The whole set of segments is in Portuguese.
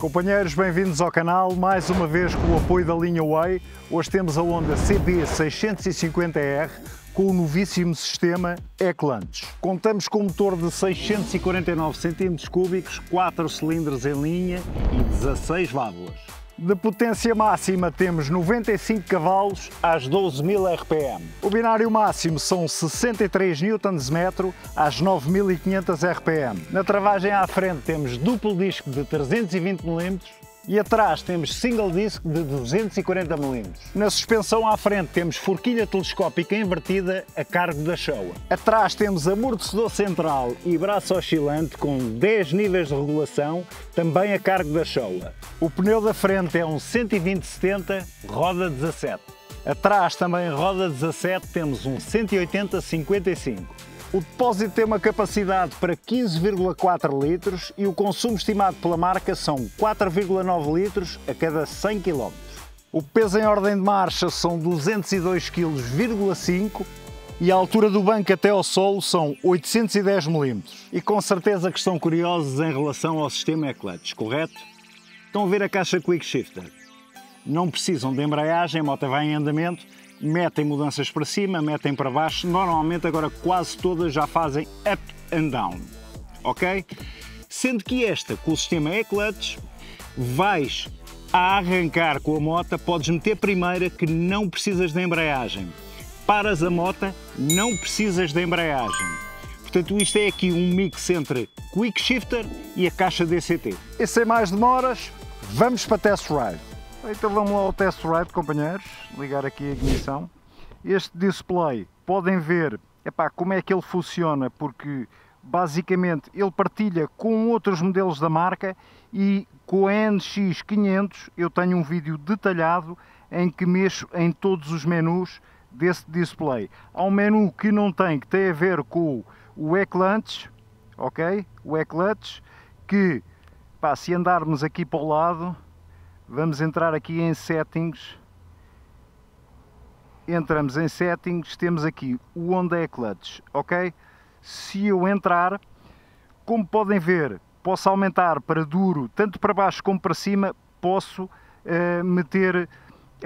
Companheiros, bem-vindos ao canal, mais uma vez com o apoio da linha Way. Hoje temos a Honda CB650R com o novíssimo sistema E-Clutch. Contamos com um motor de 649 cm3, 4 cilindros em linha e 16 válvulas. De potência máxima temos 95 cavalos às 12.000 RPM. O binário máximo são 63 Nm às 9.500 RPM. Na travagem à frente temos duplo disco de 320 mm e atrás temos single disc de 240 mm. Na suspensão à frente temos forquilha telescópica invertida a cargo da Showa. Atrás temos amortecedor central e braço oscilante com 10 níveis de regulação, também a cargo da Showa. O pneu da frente é um 120/70, roda 17. Atrás também roda 17, temos um 180/55. O depósito tem uma capacidade para 15,4 litros e o consumo estimado pela marca são 4,9 litros a cada 100 km. O peso em ordem de marcha são 202,5 kg e a altura do banco até ao solo são 810 mm. E com certeza que estão curiosos em relação ao sistema E-Clutch, correto? Estão a ver a caixa Quick Shifter? Não precisam de embreagem, a moto vai em andamento. Metem mudanças para cima, metem para baixo, normalmente agora quase todas já fazem up and down, ok? Sendo que esta, com o sistema E-Clutch, vais a arrancar com a moto, podes meter primeira que não precisas de embreagem. Paras a moto, não precisas de embreagem. Portanto, isto é aqui um mix entre Quick Shifter e a caixa DCT. E sem mais demoras, vamos para Test Ride. Então vamos lá ao Test Ride, companheiros, ligar aqui a ignição. Este display, podem ver como é que ele funciona, porque basicamente ele partilha com outros modelos da marca e com a NX500 eu tenho um vídeo detalhado em que mexo em todos os menus desse display. Há um menu que não tem, que tem a ver com o E-Clutch, ok? O E-Clutch, que se andarmos aqui para o lado, vamos entrar aqui em Settings, entramos em Settings, temos aqui o Honda E-Clutch, ok? Se eu entrar, como podem ver, posso aumentar para duro, tanto para baixo como para cima, posso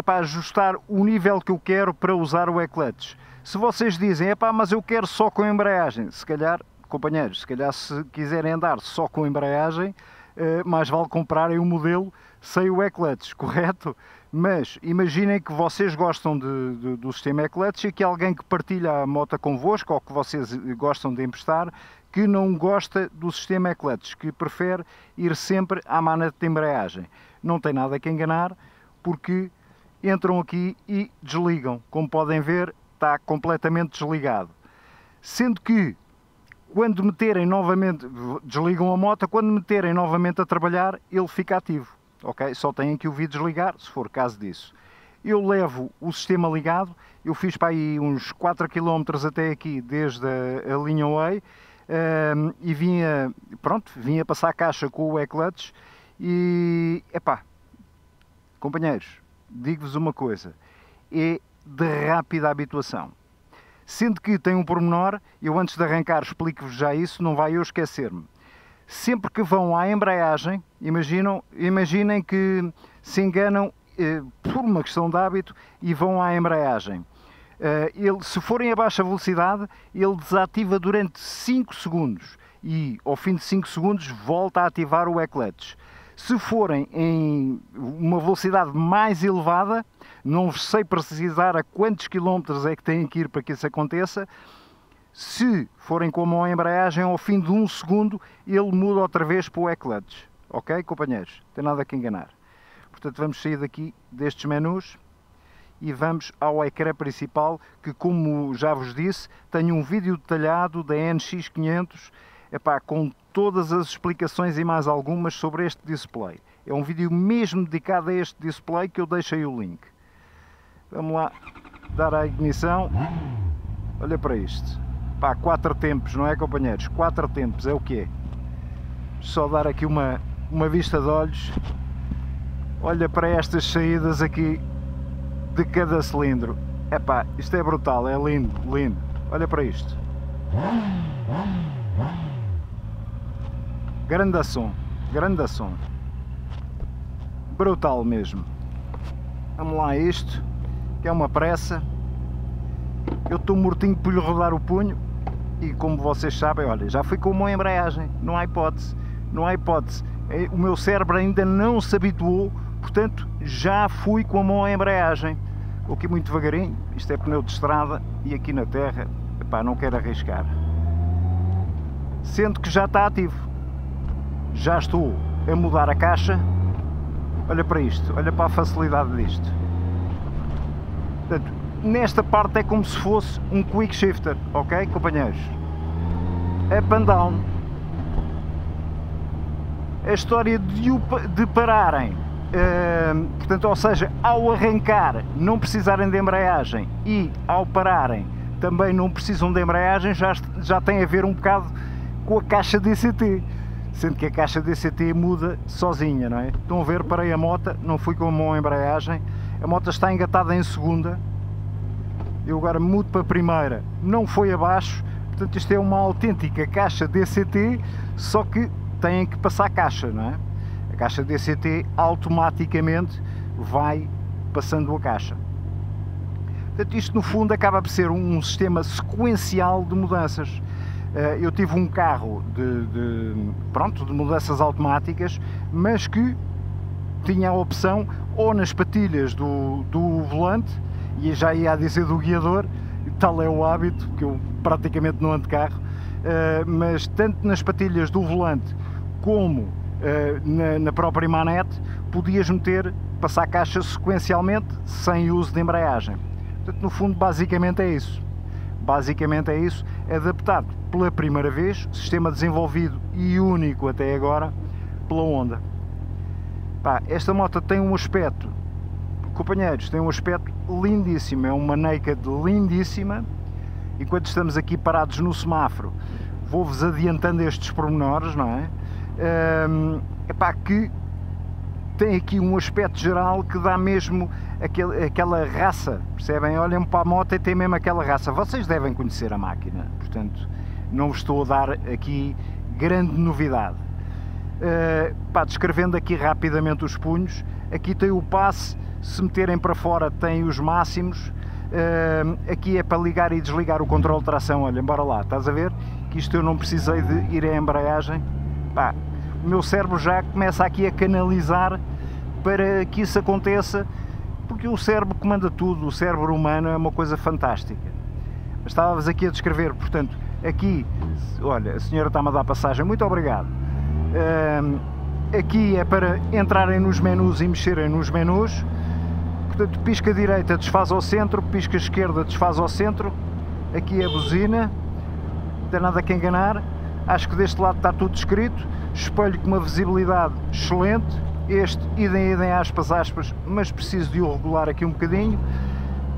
ajustar o nível que eu quero para usar o E-Clutch. Se vocês dizem, mas eu quero só com embreagem, se calhar, companheiros, se calhar se quiserem andar só com embreagem, mais vale comprarem um modelo sem o E-Clutch, correto? Mas imaginem que vocês gostam do sistema E-Clutch e que alguém que partilha a moto convosco ou que vocês gostam de emprestar, que não gosta do sistema E-Clutch, que prefere ir sempre à manete de embreagem. Não tem nada que enganar, porque entram aqui e desligam. Como podem ver, está completamente desligado. Sendo que quando meterem novamente, desligam a moto, quando meterem novamente a trabalhar, ele fica ativo, ok? Só têm que o vir desligar, se for caso disso. Eu levo o sistema ligado, eu fiz para aí uns 4 km até aqui, desde a linha Way, e vinha passar a caixa com o E-Clutch, e, companheiros, digo-vos uma coisa, é de rápida habituação. Sendo que tem um pormenor, eu antes de arrancar explico-vos já isso, não vai eu esquecer-me. Sempre que vão à embreagem, imaginem que se enganam por uma questão de hábito e vão à embreagem. Se forem a baixa velocidade, ele desativa durante 5 segundos e ao fim de 5 segundos volta a ativar o E-Clutch. Se forem em uma velocidade mais elevada, não sei precisar a quantos quilómetros é que têm que ir para que isso aconteça, se forem com a mão à embreagem, ao fim de 1 segundo, ele muda outra vez para o E-Clutch. Ok, companheiros? Não tem nada que enganar. Portanto, vamos sair daqui destes menus e vamos ao ecrã principal, que, como já vos disse, tenho um vídeo detalhado da NX500, com todas as explicações e mais algumas sobre este display. É um vídeo mesmo dedicado a este display que eu deixei o link. Vamos lá dar a ignição. Olha para isto. 4 tempos, não é, companheiros? 4 tempos é o que é. Só dar aqui uma vista de olhos. Olha para estas saídas aqui de cada cilindro. Isto é brutal, é lindo, lindo. Olha para isto. Grande som, grande som. brutal mesmo. Vamos lá a isto, que é uma pressa. Eu estou mortinho por lhe rodar o punho e, como vocês sabem, olha, já fui com uma embreagem, não há hipótese, não há hipótese. O meu cérebro ainda não se habituou, portanto já fui com a mão à embreagem. Vou aqui muito devagarinho, isto é pneu de estrada e aqui na terra, epá, não quero arriscar. Sendo que já está ativo, já estou a mudar a caixa. Olha para isto, olha para a facilidade disto. Portanto, nesta parte é como se fosse um quick shifter, ok, companheiros? Up and down. A história de pararem, portanto, ou seja, ao arrancar não precisarem de embreagem e ao pararem também não precisam de embreagem, já tem a ver um bocado com a caixa DCT, sendo que a caixa DCT muda sozinha, não é? Estão a ver, parei a moto, não fui com a mão à embreagem, a moto está engatada em segunda, eu agora mudo para a primeira, não foi abaixo, portanto isto é uma autêntica caixa DCT, só que têm que passar a caixa, não é? A caixa DCT automaticamente vai passando a caixa. Portanto, isto no fundo acaba por ser um sistema sequencial de mudanças. Eu tive um carro de mudanças automáticas, mas que tinha a opção ou nas patilhas do volante, e já ia a dizer do guiador, tal é o hábito, que eu praticamente não ando de carro, mas tanto nas patilhas do volante como na própria manete, podias passar a caixa sequencialmente, sem uso de embreagem. Portanto, no fundo, basicamente é isso. Basicamente é isso, adaptado pela primeira vez, sistema desenvolvido e único até agora, pela Honda. Pá, esta moto tem um aspecto, companheiros, tem um aspecto lindíssimo, é uma naked lindíssima. Enquanto estamos aqui parados no semáforo, vou-vos adiantando estes pormenores, não é? Epá, que tem aqui um aspecto geral que dá mesmo aquela raça, percebem? Olhem para a moto e tem mesmo aquela raça. Vocês devem conhecer a máquina, portanto não vos estou a dar aqui grande novidade. Pá, descrevendo aqui rapidamente os punhos, aqui tem o passe, se meterem para fora tem os máximos. Aqui é para ligar e desligar o controle de tração. Olha, bora lá, estás a ver? Que isto eu não precisei de ir à embreagem. Pá, o meu cérebro já começa aqui a canalizar para que isso aconteça, porque o cérebro comanda tudo, o cérebro humano é uma coisa fantástica. Mas estava-vos aqui a descrever, portanto, aqui, olha, a senhora está-me a dar passagem, muito obrigado. Aqui é para entrarem nos menus e mexerem nos menus. Portanto, pisca direita desfaz ao centro, pisca esquerda desfaz ao centro. Aqui é a buzina, não tem nada que enganar. Acho que deste lado está tudo escrito. Espelho com uma visibilidade excelente. Este, idem aspas, mas preciso de o regular aqui um bocadinho.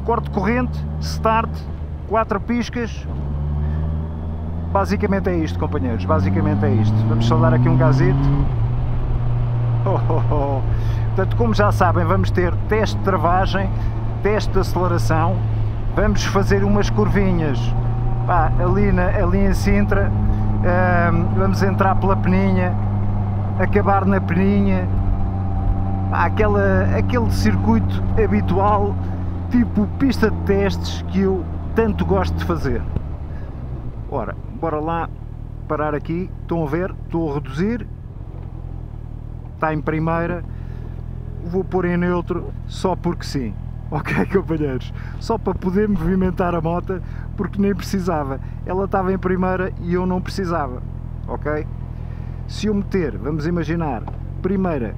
Corte de corrente, start, 4 piscas. Basicamente é isto, companheiros, basicamente é isto. Vamos só dar aqui um gazito. Portanto, como já sabem, vamos ter teste de travagem, teste de aceleração, vamos fazer umas curvinhas, pá, ali em Sintra, vamos entrar pela Peninha, acabar na Peninha, pá, aquele circuito habitual, tipo pista de testes que eu tanto gosto de fazer. Ora, bora lá parar aqui, estão a ver, estou a reduzir, está em primeira, vou pôr em neutro só porque sim, ok, companheiros? Só para poder movimentar a moto, porque nem precisava, ela estava em primeira e eu não precisava, ok? Se eu meter, vamos imaginar, primeira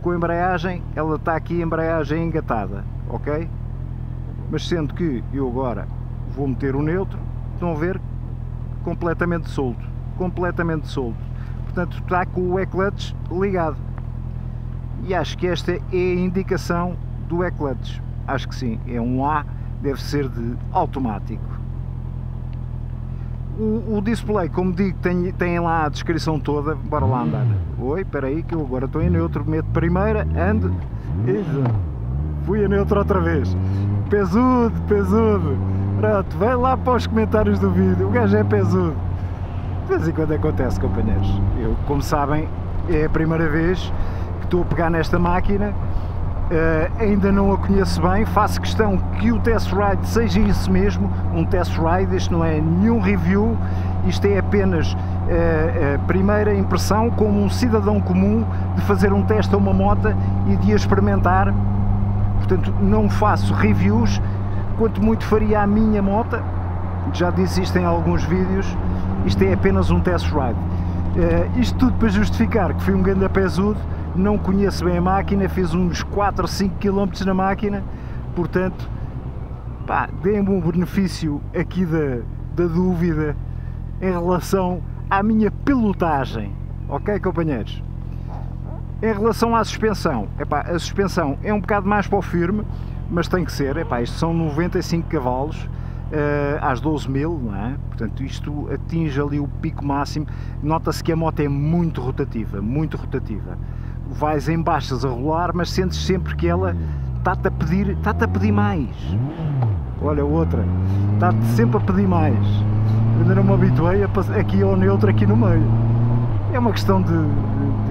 com a embreagem, ela está aqui a embreagem engatada, ok? Mas sendo que eu agora vou meter o neutro, estão a ver? Completamente solto, portanto está com o E-clutch ligado. E acho que esta é a indicação do E-clutch, acho que sim, é um A, deve ser de automático. O display, como digo, tem lá a descrição toda, bora lá andar. Oi, espera aí que eu agora estou em neutro, meto primeira, ando, fui a neutro outra vez, pesudo, pronto, vai lá para os comentários do vídeo, o gajo é pesudo. De vez em quando acontece, companheiros, eu, como sabem, é a primeira vez que estou a pegar nesta máquina. Ainda não a conheço bem, faço questão que o test ride seja isso mesmo, um test ride. Isto não é nenhum review, isto é apenas a primeira impressão como um cidadão comum de fazer um teste a uma moto e de a experimentar. Portanto, não faço reviews, quanto muito faria a minha moto, já disse isto em alguns vídeos, isto é apenas um test ride. Isto tudo para justificar que fui um ganda pesudo, não conheço bem a máquina, fiz uns 4 ou 5 km na máquina, portanto, pá, dei-me um benefício aqui da dúvida em relação à minha pilotagem, ok, companheiros? Em relação à suspensão, epá, a suspensão é um bocado mais para o firme, mas tem que ser, epá, isto são 95 cavalos, às 12.000, não é? Portanto, isto atinge ali o pico máximo. Nota-se que a moto é muito rotativa, muito rotativa. Vais em baixas a rolar, mas sentes sempre que ela está-te a pedir mais. Olha, outra, está-te sempre a pedir mais. Eu ainda não me habituei aqui ao neutro, aqui no meio. É uma questão de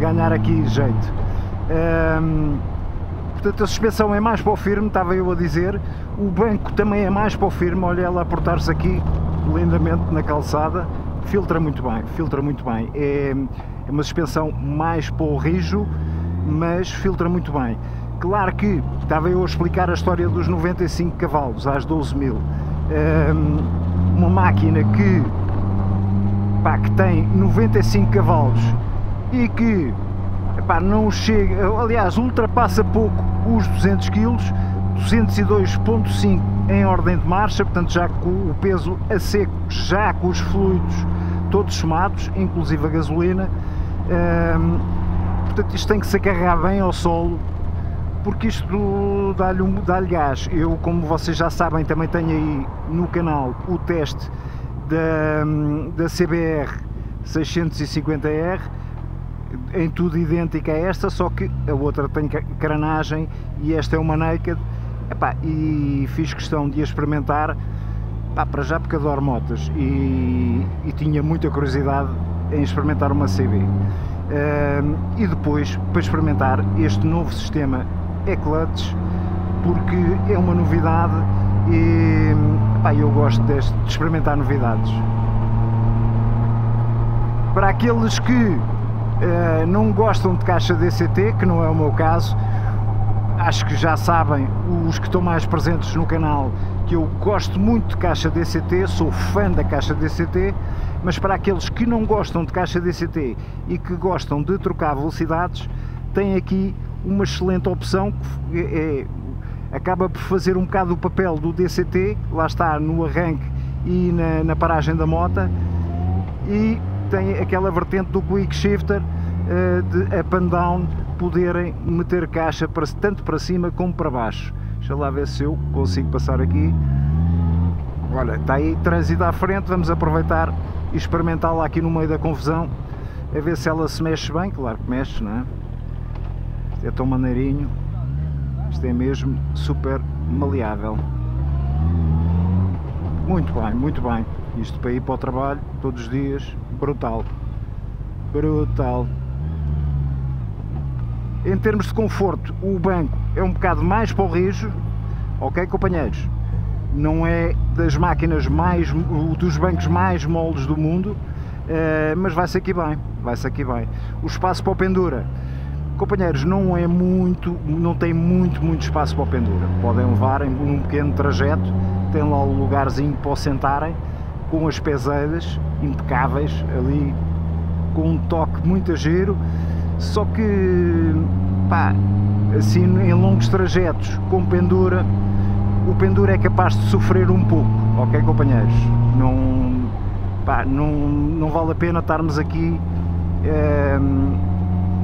ganhar aqui jeito. Portanto, a suspensão é mais para o firme, estava eu a dizer. O banco também é mais para o firme. Olha ela a portar-se aqui lindamente na calçada. Filtra muito bem, filtra muito bem. É uma suspensão mais para o rijo, mas filtra muito bem. Claro que estava eu a explicar a história dos 95 cavalos às 12.000. Uma máquina que tem 95 cavalos e que não chega, aliás, ultrapassa pouco os 200 kg, 202.5 em ordem de marcha, portanto já com o peso a seco, já com os fluidos todos somados, inclusive a gasolina. Portanto, isto tem que se carregar bem ao solo, porque isto dá-lhe gás. Eu, como vocês já sabem, também tenho aí no canal o teste da CBR 650R, em tudo idêntica a esta, só que a outra tem carenagem e esta é uma naked. E fiz questão de a experimentar, para já porque adoro motas e tinha muita curiosidade em experimentar uma CB. E depois para experimentar este novo sistema E-Clutch, porque é uma novidade e eu gosto de experimentar novidades. Para aqueles que não gostam de caixa DCT, que não é o meu caso, acho que já sabem, os que estão mais presentes no canal, que eu gosto muito de caixa DCT, sou fã da caixa DCT, mas para aqueles que não gostam de caixa DCT e que gostam de trocar velocidades, tem aqui uma excelente opção que acaba por fazer um bocado o papel do DCT, lá está, no arranque e na paragem da moto, e tem aquela vertente do Quick Shifter, de up and down, poderem meter caixa tanto para cima como para baixo. Deixa lá ver se eu consigo passar aqui. Olha, está aí trânsito à frente, vamos aproveitar e experimentá-la aqui no meio da confusão, a ver se ela se mexe bem. Claro que mexe, não é? Isto é tão maneirinho, isto é mesmo super maleável. Muito bem, muito bem. Isto para ir para o trabalho todos os dias, brutal, brutal. Em termos de conforto, o banco é um bocado mais para o rijo, ok, companheiros? Não é das máquinas dos bancos mais moles do mundo, mas vai-se aqui bem, vai-se aqui bem. O espaço para o pendura, companheiros, não tem muito espaço para o pendura. Podem levar em um pequeno trajeto, tem lá o lugarzinho para o sentarem, com as peseiras impecáveis ali, com um toque muito giro. Só que, assim em longos trajetos com pendura, o pendura é capaz de sofrer um pouco, ok, companheiros? Não vale a pena estarmos aqui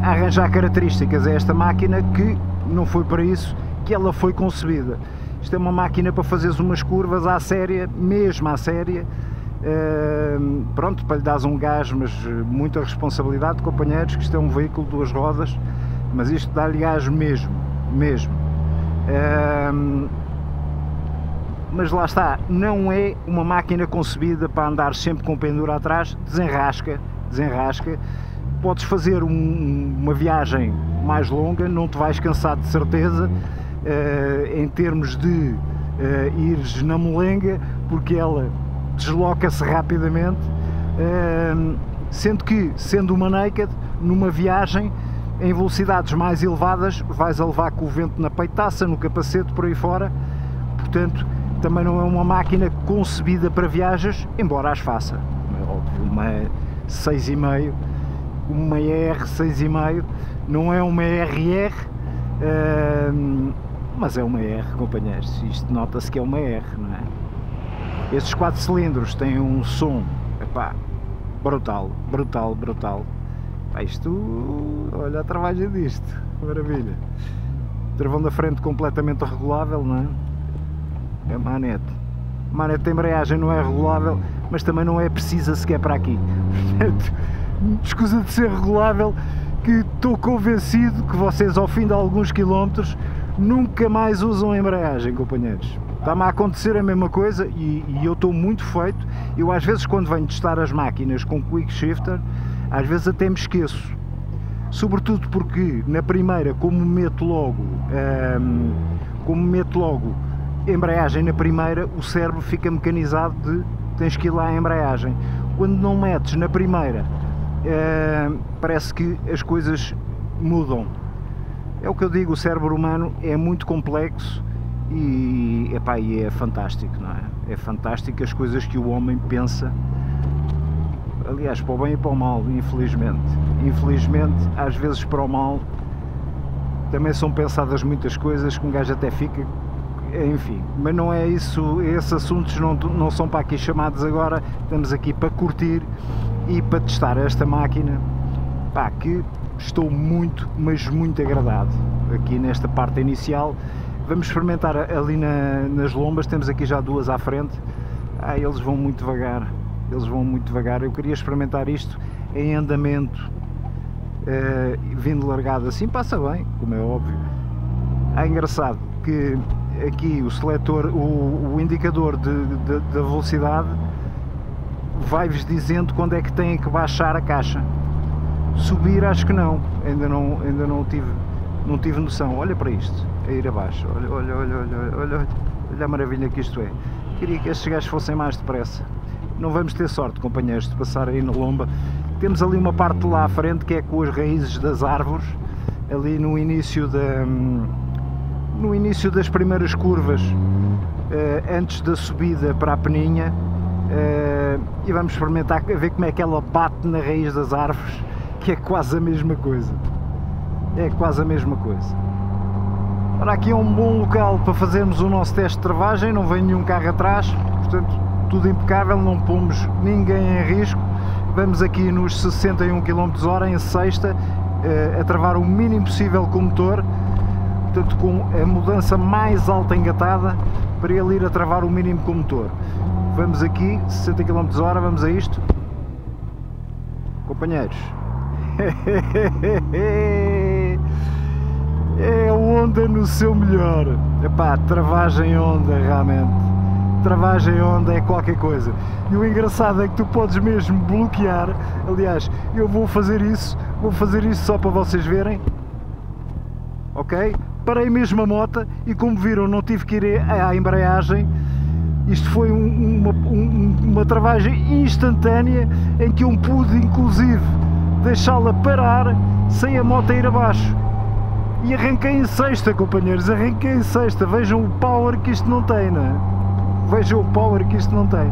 a arranjar características a esta máquina, que não foi para isso que ela foi concebida. Isto é uma máquina para fazeres umas curvas à séria, mesmo à séria. Pronto, para lhe dares um gás, mas muita responsabilidade, companheiros, que isto é um veículo de 2 rodas, mas isto dá-lhe gás mesmo. Mas lá está, não é uma máquina concebida para andar sempre com pendura atrás. Desenrasca, podes fazer uma viagem mais longa, não te vais cansar de certeza, em termos de ires na molenga, porque ela desloca-se rapidamente, sendo que, sendo uma naked, numa viagem em velocidades mais elevadas, vais a levar com o vento na peitaça, no capacete, por aí fora. Portanto, também não é uma máquina concebida para viagens, embora as faça. É óbvio, uma 6,5, uma R6,5, não é uma RR, mas é uma R, companheiros. Isto nota-se que é uma R, não é? Estes 4 cilindros têm um som, epá, brutal, brutal, brutal. Pá, isto, olha a travagem disto, maravilha. Travão da frente completamente regulável, não é? É manete. Manete de embreagem não é regulável, mas também não é precisa sequer para aqui. Portanto, escusa de ser regulável, que estou convencido que vocês, ao fim de alguns quilómetros, nunca mais usam a embreagem, companheiros. Está-me a acontecer a mesma coisa e eu estou muito feito. Eu às vezes, quando venho testar as máquinas com Quick Shifter, às vezes até me esqueço. Sobretudo porque na primeira, como meto logo embreagem na primeira, o cérebro fica mecanizado de tens que ir lá a embreagem. Quando não metes na primeira, parece que as coisas mudam. É o que eu digo, o cérebro humano é muito complexo e, epá, e é fantástico, não é? É fantástico as coisas que o homem pensa, aliás, para o bem e para o mal, infelizmente. Infelizmente, às vezes para o mal, também são pensadas muitas coisas que um gajo até fica, enfim, mas não é isso, esses assuntos não são para aqui chamados agora. Estamos aqui para curtir e para testar esta máquina, pá, que estou muito, mas muito agradado aqui nesta parte inicial. Vamos experimentar ali nas lombas, temos aqui já 2 à frente. Eles vão muito devagar, eles vão muito devagar. Eu queria experimentar isto em andamento, vindo largado assim, passa bem, como é óbvio. É engraçado que aqui o seletor, o indicador da velocidade vai-vos dizendo quando é que têm que baixar a caixa. Subir acho que não, ainda não tive noção. Olha para isto, a ir abaixo, olha a maravilha que isto é. Queria que estes gajos fossem mais depressa. Não vamos ter sorte, companheiros, de passar aí na lomba. Temos ali uma parte lá à frente que é com as raízes das árvores, ali no início das primeiras curvas, antes da subida para a Peninha, e vamos experimentar a ver como é que ela bate na raiz das árvores, que é quase a mesma coisa. É quase a mesma coisa. Ora, aqui é um bom local para fazermos o nosso teste de travagem, não vem nenhum carro atrás, portanto tudo impecável, não pomos ninguém em risco. Vamos aqui nos 61 km/h em sexta, a travar o mínimo possível com o motor, portanto com a mudança mais alta engatada, para ele ir a travar o mínimo com o motor. Vamos aqui, 60 km/h, vamos a isto. Companheiros, é a Honda no seu melhor. Epá, travagem Honda, realmente. Travagem Honda é qualquer coisa. E o engraçado é que tu podes mesmo bloquear. Aliás, eu vou fazer isso só para vocês verem. Ok? Parei mesmo a moto e, como viram, não tive que ir à embreagem. Isto foi uma travagem instantânea em que eu pude, inclusive, deixá-la parar sem a moto ir abaixo. E arranquei em sexta, companheiros, arranquei em sexta. Vejam o power que isto não tem, não é? Vejam o power que isto não tem.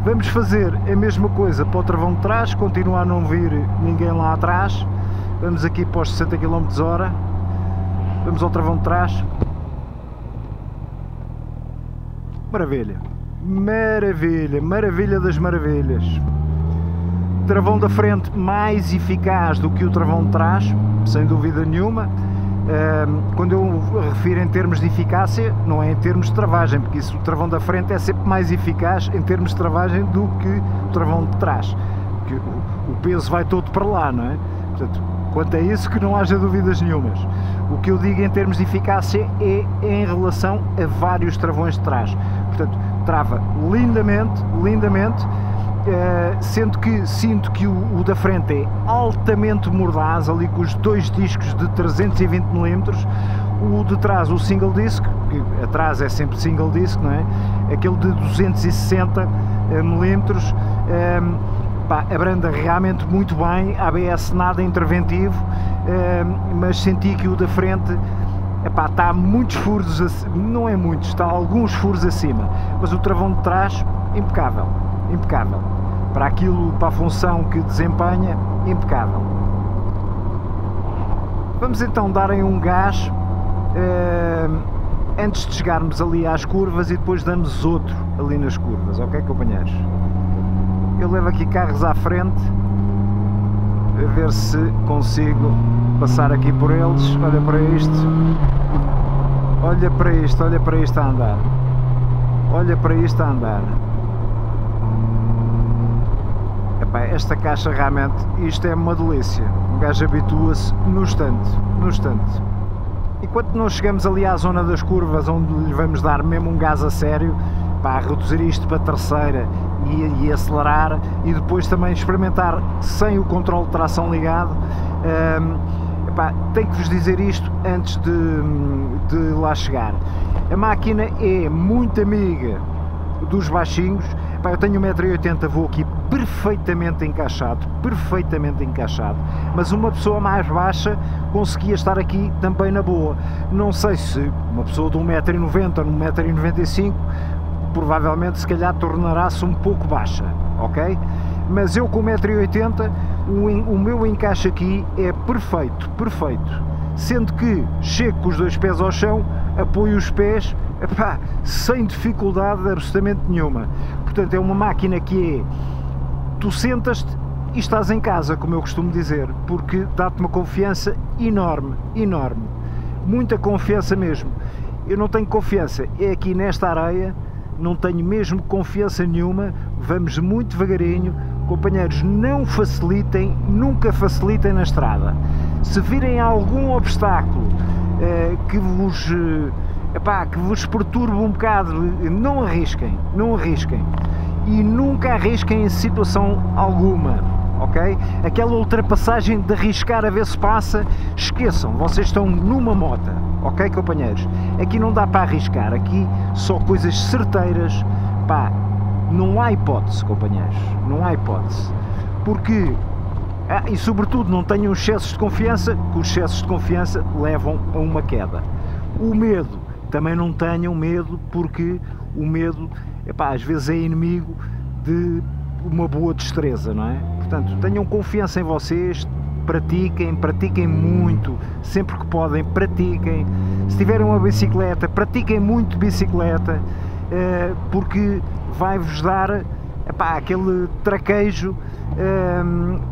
Vamos fazer a mesma coisa para o travão de trás, continua a não vir ninguém lá atrás. Vamos aqui para os 60 km/h. Vamos ao travão de trás. Maravilha, maravilha, maravilha das maravilhas. Travão da frente mais eficaz do que o travão de trás, sem dúvida nenhuma. Quando eu refiro em termos de eficácia, não é em termos de travagem, porque isso, o travão da frente é sempre mais eficaz em termos de travagem do que o travão de trás, porque o peso vai todo para lá, não é? Portanto, quanto a isso, que não haja dúvidas nenhumas. O que eu digo em termos de eficácia é em relação a vários travões de trás. Portanto, trava lindamente, lindamente, sendo que sinto que o da frente é altamente mordaz, ali com os dois discos de 320 mm, o de trás, o single disc, que atrás é sempre single disc, não é? Aquele de 260 mm, abranda realmente muito bem, ABS nada interventivo, mas senti que o da frente está muitos furos, não é muitos, está alguns furos acima, mas o travão de trás, impecável, impecável, para aquilo, para a função que desempenha, impecável. Vamos então dar em um gás, antes de chegarmos ali às curvas, e depois damos outro ali nas curvas, ok, companheiros? Eu levo aqui carros à frente, a ver se consigo passar aqui por eles. Olha para isto, olha para isto, olha para isto a andar, olha para isto a andar. Epá, esta caixa realmente, isto é uma delícia, um gajo habitua-se no instante, no instante. E quando não chegamos ali à zona das curvas, onde lhe vamos dar mesmo um gás a sério, pá, reduzir isto para terceira e acelerar, e depois também experimentar sem o controle de tração ligado. Epá, tenho que vos dizer isto antes de lá chegar. A máquina é muito amiga dos baixinhos. Epá, eu tenho 1,80 m, vou aqui perfeitamente encaixado, mas uma pessoa mais baixa conseguia estar aqui também na boa. Não sei se uma pessoa de 1,90 m ou 1,95 m provavelmente se calhar tornará-se um pouco baixa, ok? Mas eu com 1,80 m, o meu encaixe aqui é perfeito, perfeito, sendo que chego com os dois pés ao chão, apoio os pés, epá, sem dificuldade absolutamente nenhuma. Portanto, é uma máquina que é, tu sentas-te e estás em casa, como eu costumo dizer, porque dá-te uma confiança enorme, enorme, muita confiança mesmo. Eu não tenho confiança, é aqui nesta areia, não tenho mesmo confiança nenhuma, vamos muito devagarinho. Companheiros, não facilitem, nunca facilitem na estrada. Se virem algum obstáculo que vos perturbe um bocado, não arrisquem, não arrisquem. E nunca arrisquem em situação alguma, ok? Aquela ultrapassagem de arriscar a ver se passa, esqueçam, vocês estão numa moto, ok, companheiros? Aqui não dá para arriscar, aqui só coisas certeiras, pá, não há hipótese, companheiros, não há hipótese, porque, e sobretudo não tenham excessos de confiança, que os excessos de confiança levam a uma queda. O medo, também não tenham medo, porque o medo, epá, às vezes é inimigo de uma boa destreza, não é? Portanto, tenham confiança em vocês, pratiquem, pratiquem muito, sempre que podem, pratiquem. Se tiverem uma bicicleta, pratiquem muito bicicleta, porque vai-vos dar, epá, aquele traquejo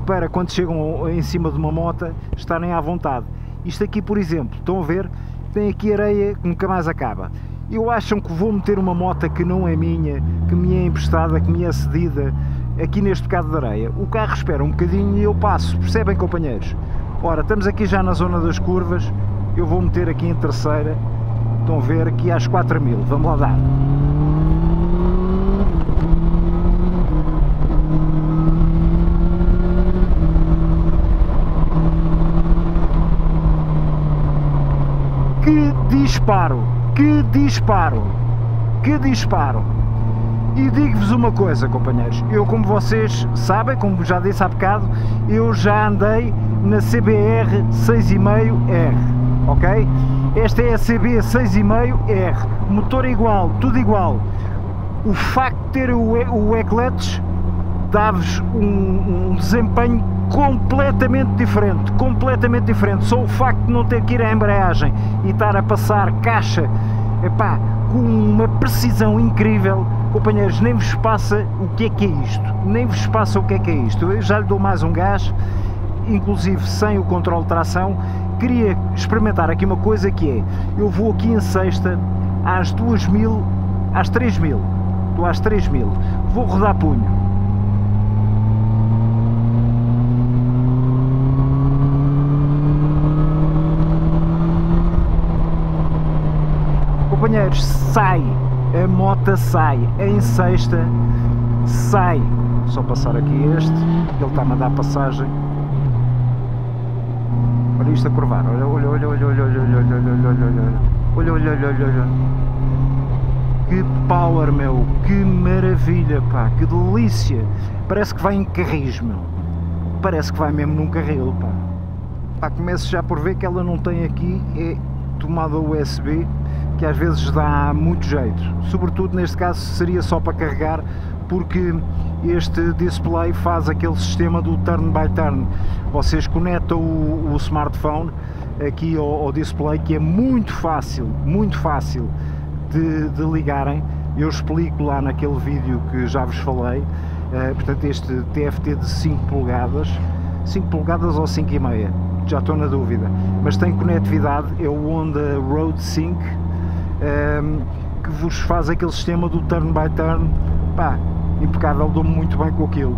para quando chegam em cima de uma moto estarem à vontade. Isto aqui, por exemplo, estão a ver, tem aqui areia que nunca mais acaba. Eu acham que vou meter uma moto que não é minha, que me é emprestada, que me é cedida, aqui neste bocado de areia? O carro espera um bocadinho e eu passo, percebem, companheiros? Ora, estamos aqui já na zona das curvas, eu vou meter aqui em terceira, estão a ver, aqui às 4000, vamos lá dar. Que disparo, que disparo, que disparo! E digo-vos uma coisa, companheiros, eu, como vocês sabem, como já disse há bocado, eu já andei na CBR 6,5R, ok? Esta é a CB 6,5R, motor igual, tudo igual. O facto de ter o E-clutch dá-vos um desempenho completamente diferente, só o facto de não ter que ir à embreagem e estar a passar caixa, epá, com uma precisão incrível, companheiros, nem vos passa o que é isto, nem vos passa o que é isto. Eu já lhe dou mais um gás, inclusive sem o controle de tração. Queria experimentar aqui uma coisa que é, eu vou aqui em sexta às 2000, às 3000, estou às 3000, vou rodar punho. Companheiros, sai, a moto sai em sexta, sai, só passar aqui este, ele está-me a dar passagem, olha isto a curvar, olha, olha, olha, olha, olha, olha, olha, olha, olha, olha, olha, olha, olha, olha, que power, meu, que maravilha, pá, que delícia, parece que vai em carris, meu, parece que vai mesmo num carril, pá. Pá, começo já por ver que ela não tem aqui tomada USB, que às vezes dá muito jeito, sobretudo neste caso seria só para carregar, porque este display faz aquele sistema do turn by turn, vocês conectam o smartphone aqui ao display, que é muito fácil de ligarem, eu explico lá naquele vídeo que já vos falei. Portanto, este TFT de 5 polegadas ou 5,5, já estou na dúvida, mas tem conectividade, é o Honda Road Sync, que vos faz aquele sistema do turn by turn, pá, impecável, dou-me muito bem com aquilo,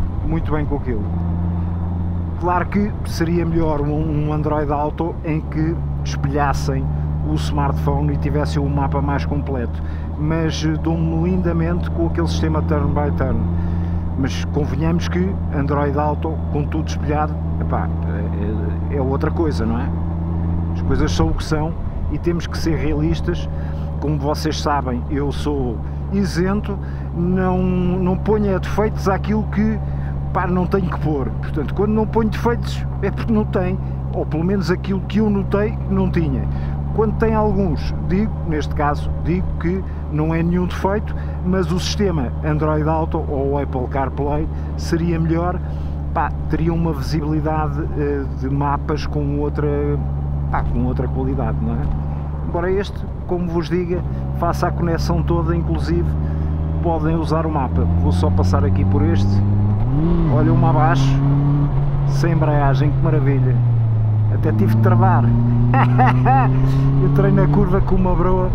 Claro que seria melhor um Android Auto em que espelhassem o smartphone e tivessem o mapa mais completo, mas dou-me lindamente com aquele sistema turn by turn. Mas convenhamos que Android Auto, com tudo espelhado, epá, é outra coisa, não é? As coisas são o que são e temos que ser realistas. Como vocês sabem, eu sou isento, não ponho defeitos àquilo que, pá, não tenho que pôr. Portanto, quando não ponho defeitos é porque não tem, ou pelo menos aquilo que eu notei não tinha. Quando tem alguns, neste caso, digo que não é nenhum defeito, mas o sistema Android Auto ou Apple CarPlay seria melhor, pá, teria uma visibilidade de mapas com outra qualidade, não é? Embora este, como vos diga, faça a conexão toda, inclusive podem usar o mapa. Vou só passar aqui por este, olha, uma abaixo, sem embreagem, que maravilha, até tive de travar. Entrei na curva com uma broa.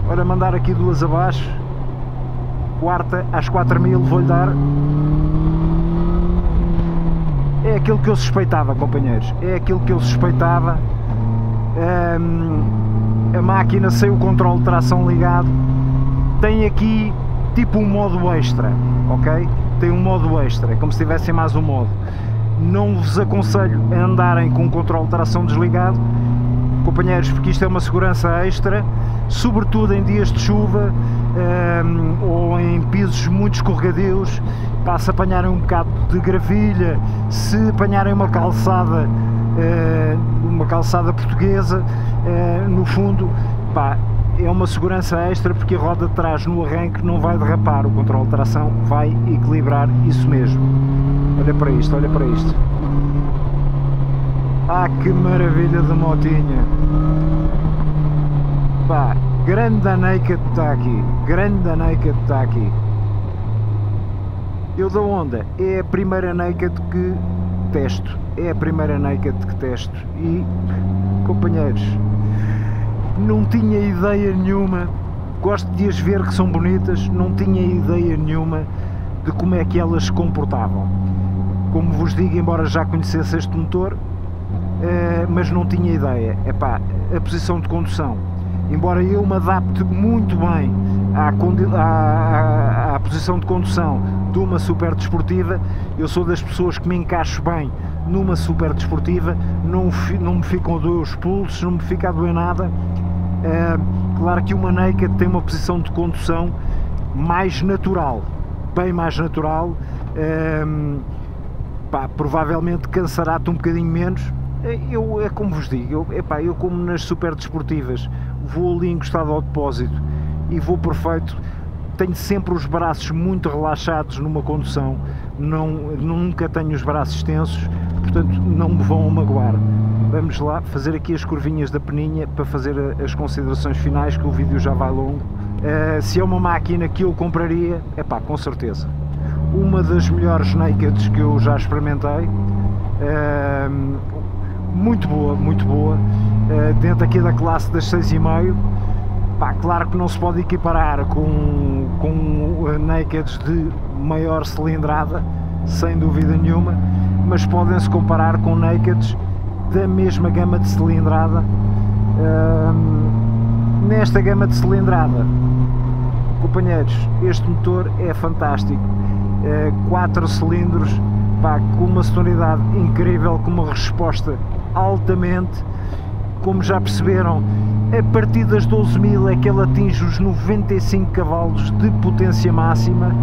Ora, mandar aqui duas abaixo, quarta às 4.000 vou-lhe dar. É aquilo que eu suspeitava, companheiros, é aquilo que eu suspeitava. A máquina sem o controle de tração ligado tem aqui tipo um modo extra, ok? Tem um modo extra, como se tivessem mais um modo. Não vos aconselho a andarem com o controle de tração desligado, companheiros, porque isto é uma segurança extra, sobretudo em dias de chuva ou em pisos muito escorregadios, para se apanharem um bocado de gravilha, se apanharem uma calçada portuguesa, no fundo, pá, é uma segurança extra, porque a roda de trás no arranque não vai derrapar, o controle de tração vai equilibrar isso mesmo. Olha para isto, olha para isto. Ah, que maravilha de motinha. Pá, grande a Naked está aqui, grande a Naked está aqui. Eu da Honda, é a primeira Naked que testo, é a primeira Naked que testo e, companheiros, não tinha ideia nenhuma, gosto de as ver que são bonitas, não tinha ideia nenhuma de como é que elas se comportavam. Como vos digo, embora já conhecesse este motor, mas não tinha ideia. Epá, a posição de condução, embora eu me adapte muito bem à posição de condução de uma super desportiva, eu sou das pessoas que me encaixo bem numa super desportiva, não me ficam a doer os pulsos, não me fica a doer nada. Claro que uma Naked tem uma posição de condução mais natural, bem mais natural. Pá, provavelmente cansará-te um bocadinho menos. É como vos digo, eu como nas super desportivas vou ali encostado ao depósito e vou perfeito, tenho sempre os braços muito relaxados numa condução, nunca tenho os braços tensos, portanto não me vão magoar. Vamos lá fazer aqui as curvinhas da peninha para fazer as considerações finais, que o vídeo já vai longo. Se é uma máquina que eu compraria, com certeza. Uma das melhores Nakeds que eu já experimentei, muito boa, dentro aqui da classe das 6,5. Claro que não se pode equiparar com Nakeds de maior cilindrada, sem dúvida nenhuma, mas podem-se comparar com Nakeds da mesma gama de cilindrada, nesta gama de cilindrada, companheiros, este motor é fantástico. 4 cilindros, pá, com uma sonoridade incrível, com uma resposta altamente, como já perceberam, a partir das 12.000 é que ele atinge os 95 cavalos de potência máxima.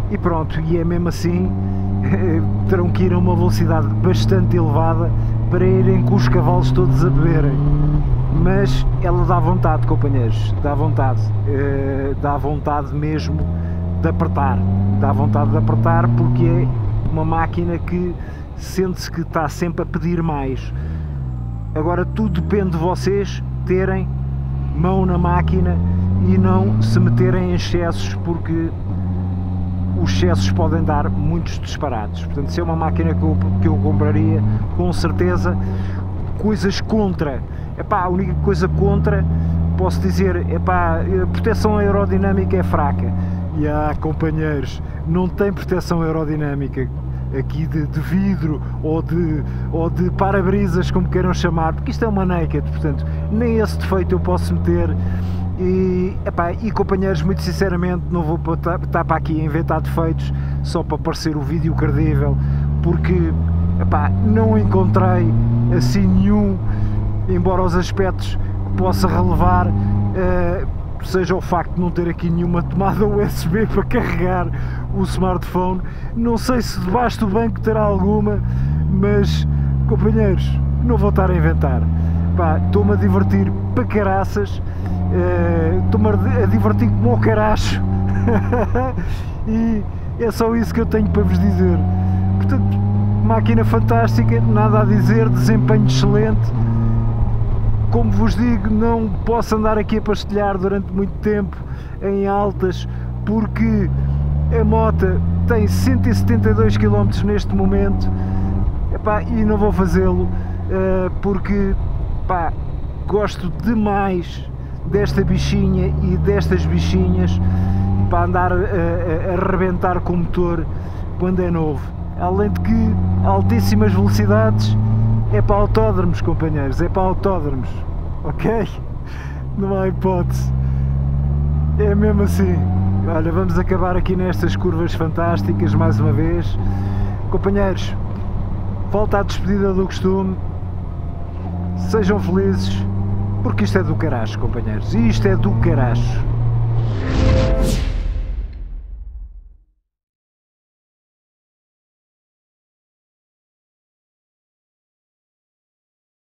E pronto, e é mesmo assim, terão que ir a uma velocidade bastante elevada para irem com os cavalos todos a beberem. Mas ela dá vontade, companheiros, dá vontade mesmo de apertar, porque é uma máquina que sente-se que está sempre a pedir mais. Agora tudo depende de vocês terem mão na máquina e não se meterem em excessos, porque os excessos podem dar muitos disparados. Portanto, se é uma máquina que eu compraria, com certeza. Coisas contra, epá, a única coisa contra, posso dizer, epá, a proteção aerodinâmica é fraca. E companheiros, não tem proteção aerodinâmica aqui de vidro ou de para-brisas, como queiram chamar, porque isto é uma naked, portanto nem esse defeito eu posso meter. E companheiros, muito sinceramente não vou estar para aqui a inventar defeitos só para parecer o vídeo credível, porque não encontrei assim nenhum, embora os aspectos que possa relevar seja o facto de não ter aqui nenhuma tomada USB para carregar o smartphone. Não sei se debaixo do banco terá alguma, mas companheiros, não vou estar a inventar. Estou-me a divertir para caraças, estou-me a divertir como o caracho e é só isso que eu tenho para vos dizer. Portanto, máquina fantástica, nada a dizer, desempenho excelente. Como vos digo, não posso andar aqui a pastelhar durante muito tempo em altas, porque a moto tem 172 km neste momento, e não vou fazê-lo, porque gosto demais desta bichinha e destas bichinhas para andar a arrebentar com o motor quando é novo. Além de que altíssimas velocidades é para autódromos, companheiros, é para autódromos, ok? Não há hipótese, é mesmo assim. Olha, vamos acabar aqui nestas curvas fantásticas mais uma vez. Companheiros, volta à despedida do costume, sejam felizes, porque isto é do caracho, companheiros, isto é do caracho.